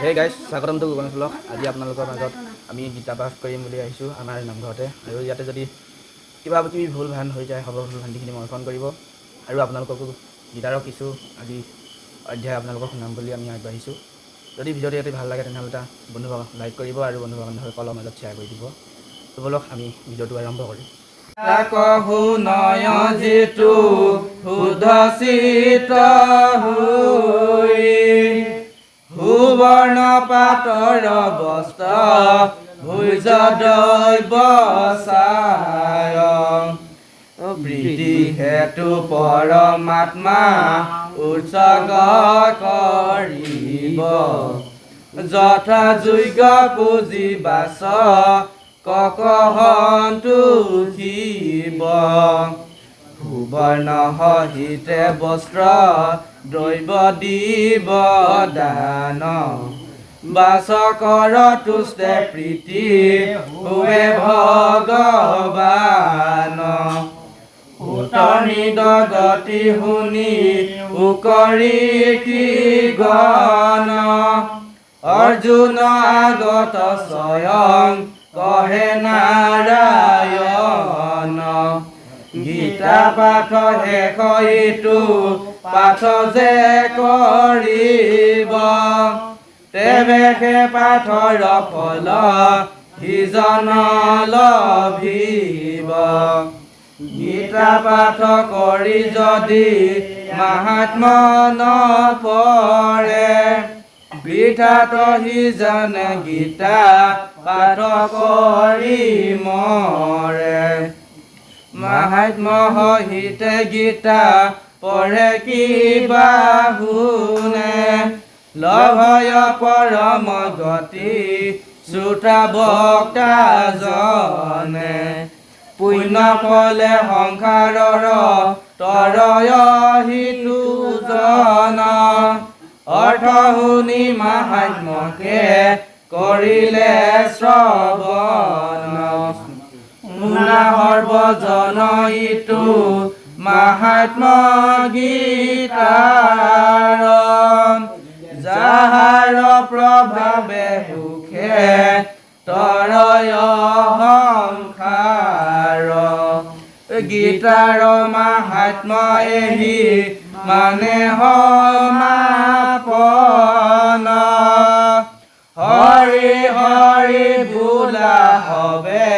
Hey guys স্বাগতম two গোপন blog. আজি আপোনালোকৰ মাজত আমি গীতা পাঠ কৰিম বুলি আহিছোঁ আমাৰ নামঘৰতে। আৰু ইয়াতে যদি কিবা কিবি ভুল ভ্ৰান্তি হৈ যায় হ'ব ভুল ভ্ৰান্তিখিনি মৰ্ষণ কৰিব আৰু আপোনালোককো গীতাৰৰ কিছু আজি অধ্যায় আপোনালোকক শুনাম বুলি আমি আগবাঢ়িছোঁ। যদি ভিডিঅ'টো ইয়াতে ভাল লাগে তেনেহ'লে এটা বন্ধুক লাইক কৰিব আৰু বন্ধু বান্ধৱসকলৰ মাজত শ্বেয়াৰ কৰি দিব। তো বলক আমি ভিডিঅ'টো আৰম্ভ কৰিম। নয় যিটো শুদ্ধ চিত সুবৰ্ণ পাতৰ বস্ত্ৰ ভুজ দৈৱ চায় প্ৰীতি হেতু পৰমাত্মা উৎসৰ্গ কৰিব যথা যোগ্য পুঁজি বাচ ককহন্তু শিৱ সুবৰ্ণ সহিতে বস্ত্ৰ দ্ৰব্য দিব দান বাচ কৰ তুষ্টে প্ৰীতি হুৱে ভগৱান উতনিদ গতি শুনি উকৰি কি গণ অৰ্জুন আগত স্বয়ং কহে নাৰায়ণ গীতা পাঠ শেষ ইটো পাঠ যে কৰিব তেৱেহে পাঠৰ ফল সিজন লভিব গীতা পাঠ কৰি যদি মাহাত্ম্য নপৰে বৃথাত সিজন গীতা পাঠ কৰি মৰে মাহাত্ম্য সহিতে গীতা পঢ়ে কিবা শুনে লভয় পৰম গতি শ্ৰোতা বক্তা জনে পুণ্য ফলে সংসাৰৰ তৰয় হিতু জন অৰ্থ শুনি মাহাত্ম্যকে কৰিলে শ্ৰৱণ শুনা সৰ্বজন ইটো মাহাত্ম্য গীতাৰ যাহাৰ প্ৰভাৱে সুখে তৰয় সংসাৰ গীতাৰ মাহাত্ম্য এহি মানে সমাপন হৰি হৰি বোলা হবে